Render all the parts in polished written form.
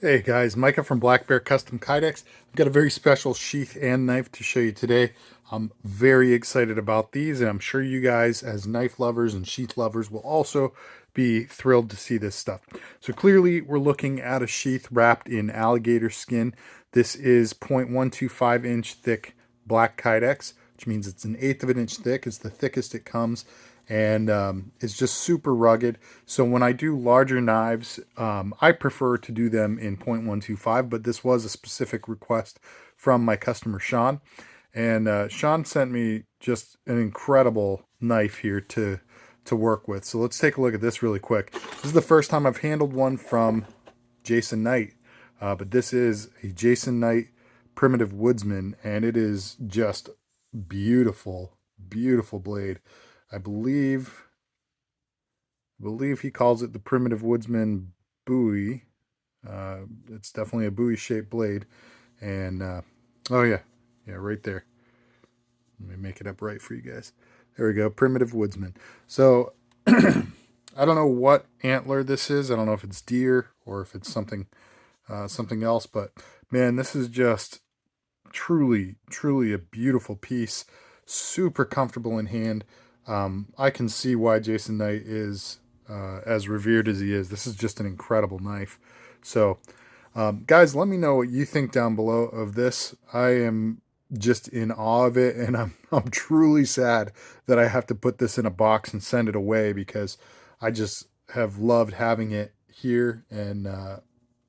Hey guys, Micah from Black Bear Custom Kydex. I've got a very special sheath and knife to show you today. I'm very excited about these, and I'm sure you guys as knife lovers and sheath lovers will also be thrilled to see this stuff. So clearly we're looking at a sheath wrapped in alligator skin. This is 0.125 inch thick black Kydex, which means it's an eighth of an inch thick. It's the thickest it comes, and it's just super rugged. So when I do larger knives, I prefer to do them in 0.125, but this was a specific request from my customer Sean, and Sean sent me just an incredible knife here to work with. So let's take a look at this really quick. This is the first time I've handled one from Jason Knight, but this is a Jason Knight primitive Woodsman, and it is just beautiful, beautiful blade. I believe he calls it the primitive Woodsman Bowie. It's definitely a Bowie shaped blade, and oh yeah, right there. Let me make it up right for you guys. There we go, primitive Woodsman. So I don't know what antler this is. I don't know if it's deer or if it's something else, but man, this is just truly, truly a beautiful piece. Super comfortable in hand. I can see why Jason Knight is as revered as he is. This is just an incredible knife. So, guys, let me know what you think down below of this. I am just in awe of it, and I'm truly sad that I have to put this in a box and send it away because I just have loved having it here, and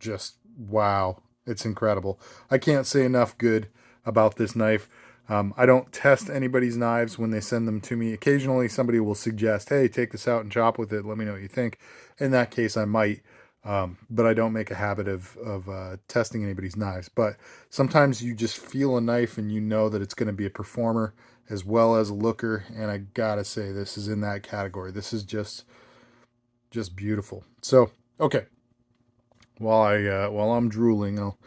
just wow, it's incredible. I can't say enough good about this knife. I don't test anybody's knives when they send them to me. Occasionally somebody will suggest, hey, take this out and chop with it. Let me know what you think. In that case, I might, but I don't make a habit of testing anybody's knives. But sometimes you just feel a knife and you know that it's going to be a performer as well as a looker. And I gotta say, this is in that category. This is just beautiful. So, okay. While I'm drooling, I'll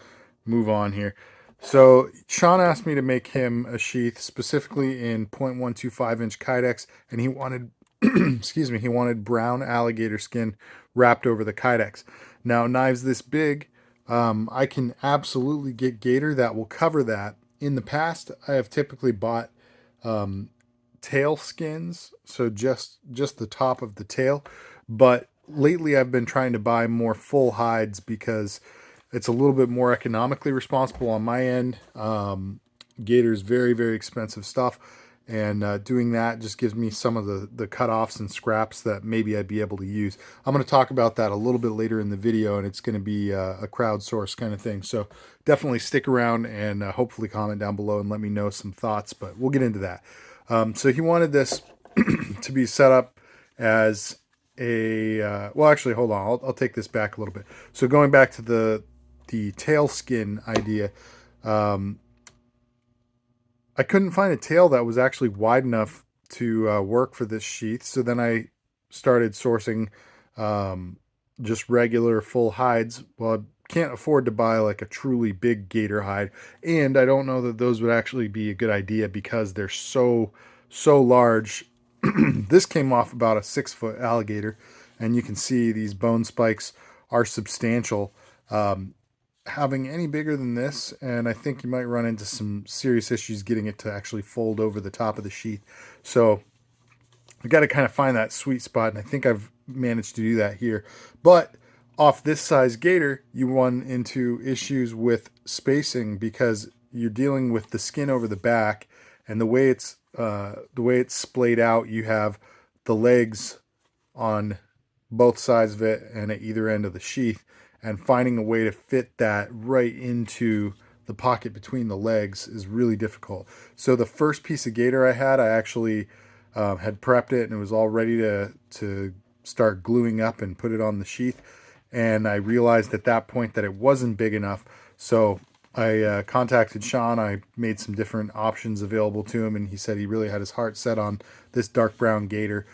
move on here. So Sean asked me to make him a sheath specifically in 0.125 inch Kydex, and he wanted, excuse me, he wanted brown alligator skin wrapped over the Kydex. Now knives this big, I can absolutely get gator that will cover that. In the past, I have typically bought tail skins, so just the top of the tail, but lately I've been trying to buy more full hides because it's a little bit more economically responsible on my end. Gator is very, very expensive stuff, and doing that just gives me some of the cutoffs and scraps that maybe I'd be able to use. I'm going to talk about that a little bit later in the video, and it's going to be a crowdsource kind of thing. So definitely stick around and hopefully comment down below and let me know some thoughts, but we'll get into that. So he wanted this to be set up as a, well, actually, hold on. I'll take this back a little bit. So going back to the tail skin idea, I couldn't find a tail that was actually wide enough to work for this sheath. So then I started sourcing just regular full hides. Well, I can't afford to buy like a truly big gator hide, and I don't know that those would actually be a good idea because they're so large. This came off about a 6-foot alligator, and you can see these bone spikes are substantial. Having any bigger than this, and I think you might run into some serious issues getting it to actually fold over the top of the sheath. So I got to kind of find that sweet spot, and I think I've managed to do that here. But off this size gator, you run into issues with spacing because you're dealing with the skin over the back, and the way it's splayed out, you have the legs on both sides of it and at either end of the sheath, and finding a way to fit that right into the pocket between the legs is really difficult. So the first piece of gator I had, I actually had prepped it and it was all ready to start gluing up and put it on the sheath, and I realized at that point that it wasn't big enough. So I contacted Sean. I made some different options available to him, and he said he really had his heart set on this dark brown gator.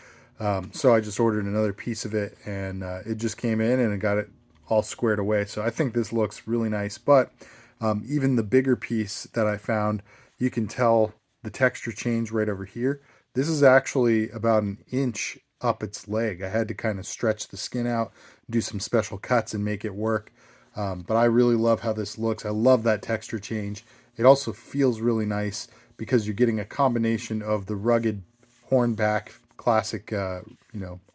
So I just ordered another piece of it, and it just came in and it got it all squared away. So I think this looks really nice, but even the bigger piece that I found, you can tell the texture change right over here. This is actually about an inch up its leg. I had to kind of stretch the skin out, do some special cuts and make it work. But I really love how this looks. I love that texture change. It also feels really nice because you're getting a combination of the rugged hornback, classic,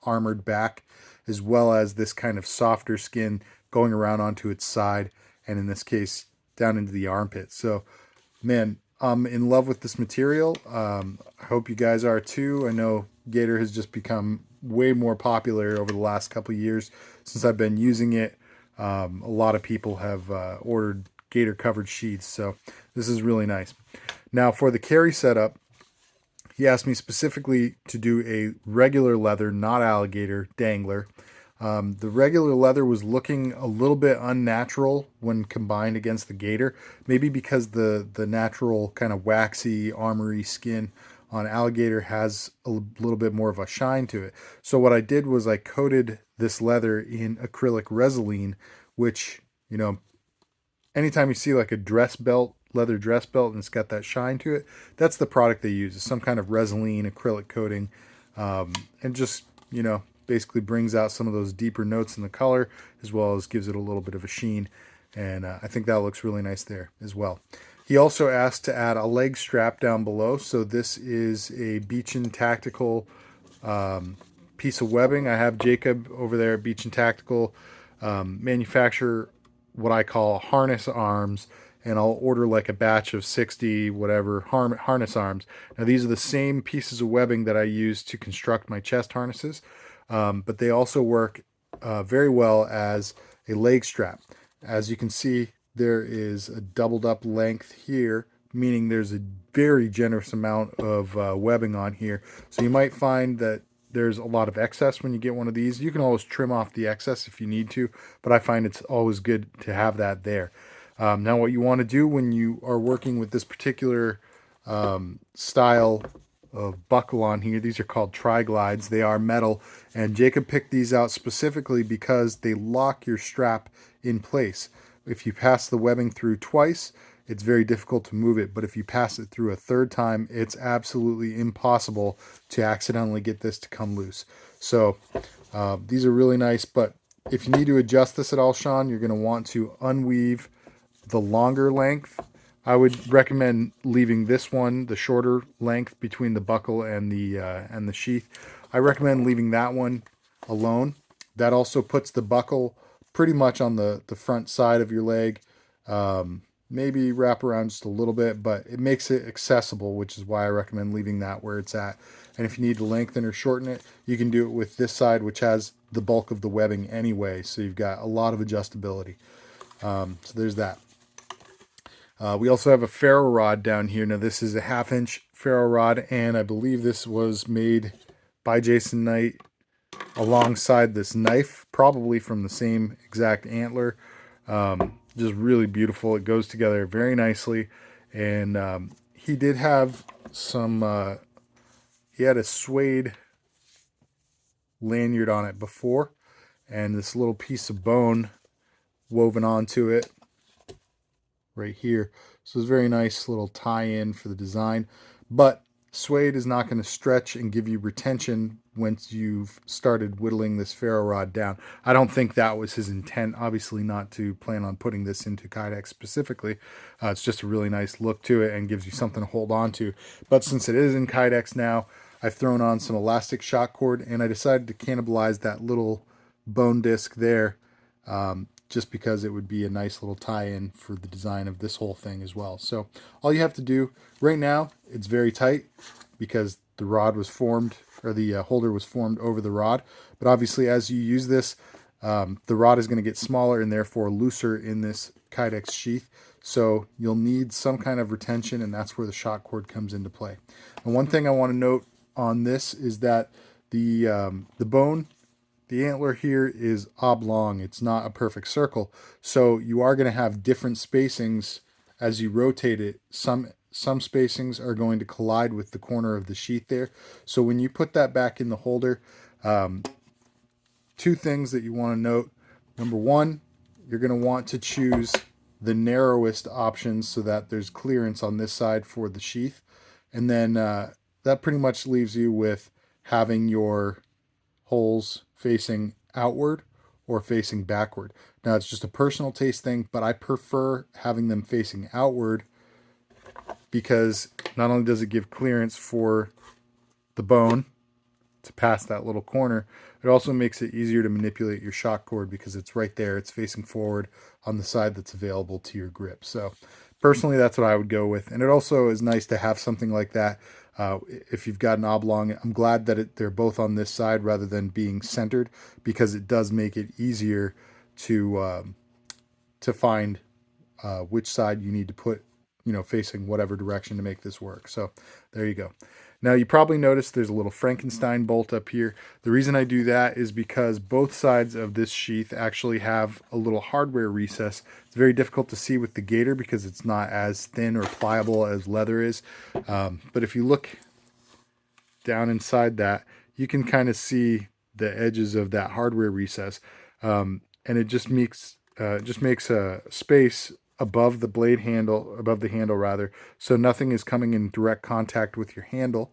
armored back, as well as this kind of softer skin going around onto its side, and in this case, down into the armpit. So, man, I'm in love with this material. I hope you guys are too. I know Gator has just become way more popular over the last couple of years since I've been using it. A lot of people have ordered Gator covered sheaths, so this is really nice. Now for the carry setup, he asked me specifically to do a regular leather, not alligator, dangler. The regular leather was looking a little bit unnatural when combined against the gator, maybe because the natural kind of waxy, armory skin on alligator has a little bit more of a shine to it. So what I did was I coated this leather in acrylic Resolene, which, anytime you see like a dress belt, leather dress belt, and it's got that shine to it, that's the product they use. It's some kind of Resolene acrylic coating, and just, basically brings out some of those deeper notes in the color, as well as gives it a little bit of a sheen. And I think that looks really nice there as well. He also asked to add a leg strap down below. So this is a Beechin Tactical piece of webbing. I have Jacob over there at Beechin Tactical manufacture what I call harness arms, and I'll order like a batch of 60 whatever harness arms. Now these are the same pieces of webbing that I use to construct my chest harnesses, but they also work very well as a leg strap. As you can see, there is a doubled up length here, meaning there's a very generous amount of webbing on here. So you might find that there's a lot of excess when you get one of these. You can always trim off the excess if you need to, but I find it's always good to have that there. Now what you want to do when you are working with this particular style of buckle on here, these are called tri-glides. They are metal, and Jacob picked these out specifically because they lock your strap in place. If you pass the webbing through twice, it's very difficult to move it, but if you pass it through a third time, it's absolutely impossible to accidentally get this to come loose. So these are really nice, but if you need to adjust this at all, Sean, you're going to want to unweave the longer length. I would recommend leaving this one, the shorter length between the buckle and the sheath. I recommend leaving that one alone. That also puts the buckle pretty much on the front side of your leg. Maybe wrap around just a little bit, but it makes it accessible, which is why I recommend leaving that where it's at. And if you need to lengthen or shorten it, you can do it with this side, which has the bulk of the webbing anyway, so you've got a lot of adjustability. So there's that. We also have a ferro rod down here. Now this is a 1/2 inch ferro rod, and I believe this was made by Jason Knight alongside this knife, probably from the same exact antler. Just really beautiful. It goes together very nicely. And he did have some, he had a suede lanyard on it before, and this little piece of bone woven onto it right here. So it's a very nice little tie-in for the design, but suede is not going to stretch and give you retention once you've started whittling this ferro rod down. I don't think that was his intent, obviously not to plan on putting this into Kydex specifically. It's just a really nice look to it and gives you something to hold on to. But since it is in Kydex now, I've thrown on some elastic shock cord, and I decided to cannibalize that little bone disc there, just because it would be a nice little tie-in for the design of this whole thing as well. So all you have to do right now, it's very tight because the rod was formed, or the holder was formed over the rod. But obviously as you use this, the rod is going to get smaller and therefore looser in this Kydex sheath. So you'll need some kind of retention, and that's where the shock cord comes into play. And one thing I want to note on this is that the bone, the antler here is oblong. It's not a perfect circle. So you are going to have different spacings as you rotate it. Some spacings are going to collide with the corner of the sheath there. So when you put that back in the holder, two things that you want to note. Number one, you're going to want to choose the narrowest options so that there's clearance on this side for the sheath. And then that pretty much leaves you with having your holes facing outward or facing backward. Now it's just a personal taste thing, but I prefer having them facing outward because not only does it give clearance for the bone to pass that little corner, it also makes it easier to manipulate your shock cord because it's right there. It's facing forward on the side that's available to your grip. So personally, that's what I would go with. And it also is nice to have something like that. If you've got an oblong, I'm glad that they're both on this side rather than being centered, because it does make it easier to find which side you need to put, facing whatever direction to make this work. So there you go. Now you probably noticed there's a little Frankenstein bolt up here. The reason I do that is because both sides of this sheath actually have a little hardware recess. It's very difficult to see with the gator because it's not as thin or pliable as leather is. But if you look down inside that, you can kind of see the edges of that hardware recess. And it just makes a space above the blade handle, above the handle rather, so nothing is coming in direct contact with your handle,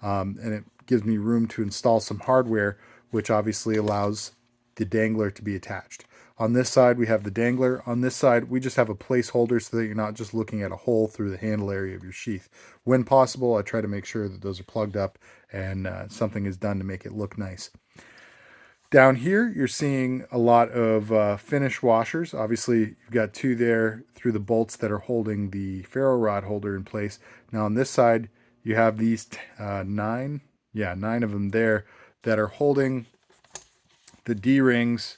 and it gives me room to install some hardware, which obviously allows the dangler to be attached. On this side we have the dangler. On this side we just have a placeholder so that you're not just looking at a hole through the handle area of your sheath. When possible, I try to make sure that those are plugged up and something is done to make it look nice. Down here, you're seeing a lot of finish washers. Obviously, you've got two there through the bolts that are holding the ferro rod holder in place. Now on this side, you have these nine of them there that are holding the D-rings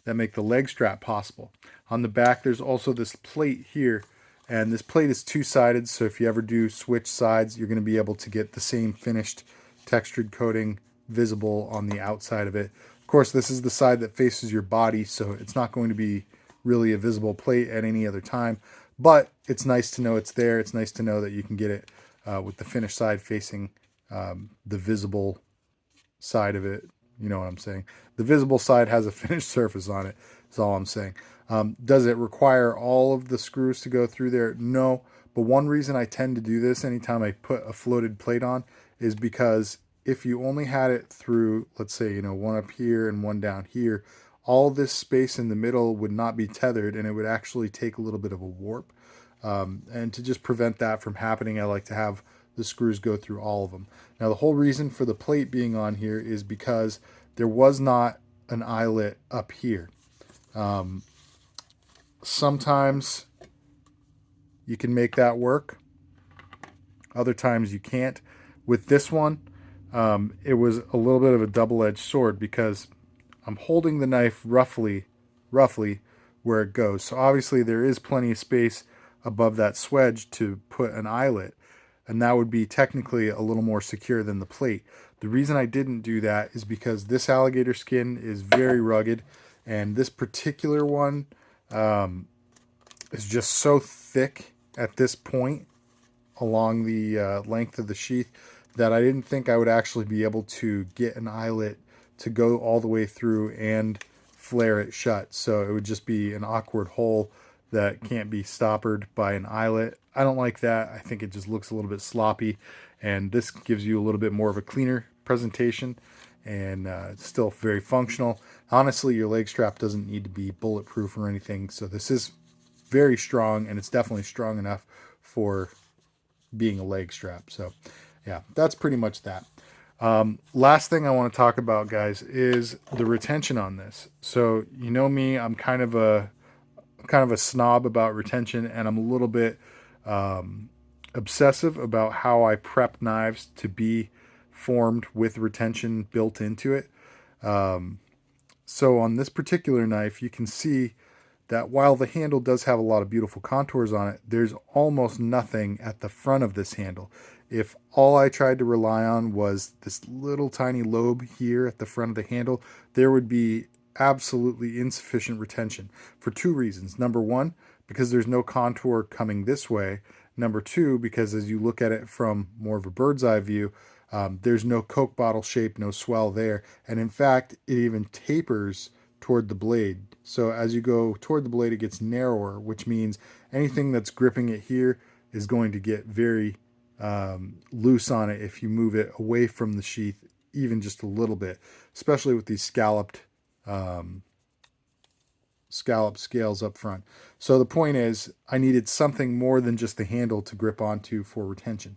that make the leg strap possible. On the back, there's also this plate here, and this plate is two-sided, so if you ever do switch sides, you're going to be able to get the same finished textured coating visible on the outside of it. Of course, this is the side that faces your body, so it's not going to be really a visible plate at any other time, but it's nice to know it's there. It's nice to know that you can get it with the finished side facing the visible side of it. You know what I'm saying? The visible side has a finished surface on it, is all I'm saying. Does it require all of the screws to go through there? No, but one reason I tend to do this anytime I put a floated plate on is because if you only had it through, let's say, one up here and one down here, all this space in the middle would not be tethered, and it would actually take a little bit of a warp. And to just prevent that from happening, I like to have the screws go through all of them. Now, the whole reason for the plate being on here is because there was not an eyelet up here. Sometimes you can make that work. Other times you can't. With this one, it was a little bit of a double-edged sword because I'm holding the knife roughly where it goes. So obviously there is plenty of space above that swedge to put an eyelet, and that would be technically a little more secure than the plate. The reason I didn't do that is because this alligator skin is very rugged, and this particular one is just so thick at this point along the length of the sheath that I didn't think I would actually be able to get an eyelet to go all the way through and flare it shut. So it would just be an awkward hole that can't be stoppered by an eyelet. I don't like that. I think it just looks a little bit sloppy, and this gives you a little bit more of a cleaner presentation, and it's still very functional. Honestly, your leg strap doesn't need to be bulletproof or anything, so this is very strong, and it's definitely strong enough for being a leg strap. So yeah, that's pretty much that. Last thing I want to talk about, guys, is the retention on this. So you know me, I'm kind of a snob about retention, and I'm a little bit obsessive about how I prep knives to be formed with retention built into it. So on this particular knife, you can see that while the handle does have a lot of beautiful contours on it, there's almost nothing at the front of this handle. If all I tried to rely on was this little tiny lobe here at the front of the handle, there would be absolutely insufficient retention for two reasons. Number one, because there's no contour coming this way. Number two, because as you look at it from more of a bird's eye view, there's no Coke bottle shape, no swell there. And in fact, it even tapers toward the blade. So as you go toward the blade, it gets narrower, which means anything that's gripping it here is going to get very loose on it if you move it away from the sheath even just a little bit, especially with these scalloped scallop scales up front. So the point is, I needed something more than just the handle to grip onto for retention.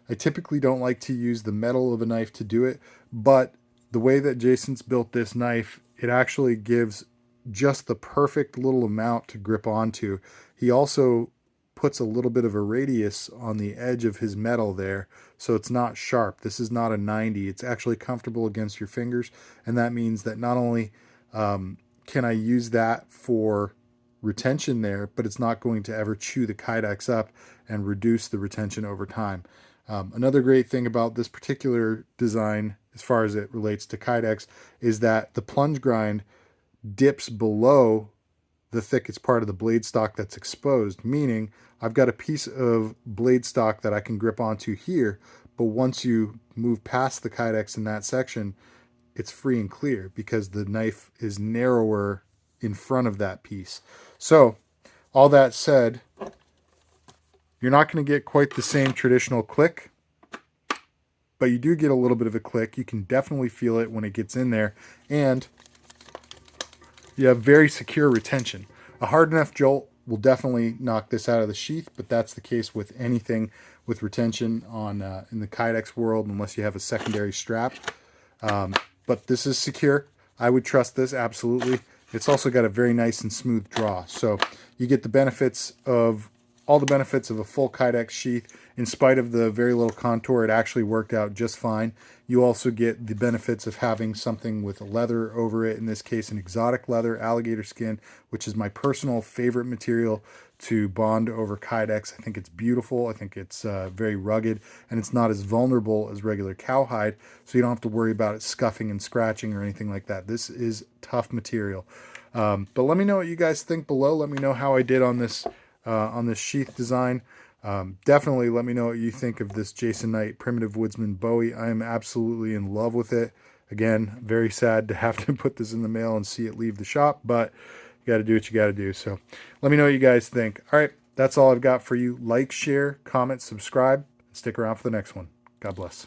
I typically don't like to use the metal of a knife to do it, but the way that Jason's built this knife, it actually gives just the perfect little amount to grip onto. He also puts a little bit of a radius on the edge of his metal there, so it's not sharp. This is not a 90. It's actually comfortable against your fingers, and that means that not only can I use that for retention there, but it's not going to ever chew the kydex up and reduce the retention over time. Another great thing about this particular design, as far as it relates to kydex, is that the plunge grind dips below the thickest part of the blade stock that's exposed, meaning I've got a piece of blade stock that I can grip onto here, but once you move past the kydex in that section, it's free and clear because the knife is narrower in front of that piece. So all that said, you're not going to get quite the same traditional click, but you do get a little bit of a click. You can definitely feel it when it gets in there, and you have very secure retention. A hard enough jolt will definitely knock this out of the sheath, but that's the case with anything with retention on in the kydex world, unless you have a secondary strap. But this is secure. I would trust this, absolutely. It's also got a very nice and smooth draw. So you get the benefits of all the benefits of a full kydex sheath. In spite of the very little contour, it actually worked out just fine. You also get the benefits of having something with leather over it, in this case an exotic leather, alligator skin, which is my personal favorite material to bond over kydex. I think it's beautiful. I think it's very rugged, and it's not as vulnerable as regular cowhide, so you don't have to worry about it scuffing and scratching or anything like that. This is tough material. But let me know what you guys think below. Let me know how I did on this sheath design. Definitely let me know what you think of this Jason Knight Primitive Woodsman Bowie. I am absolutely in love with it. Again, very sad to have to put this in the mail and see it leave the shop, but you got to do what you got to do. So let me know what you guys think. All right, that's all I've got for you. Like, share, comment, subscribe, and stick around for the next one. God bless.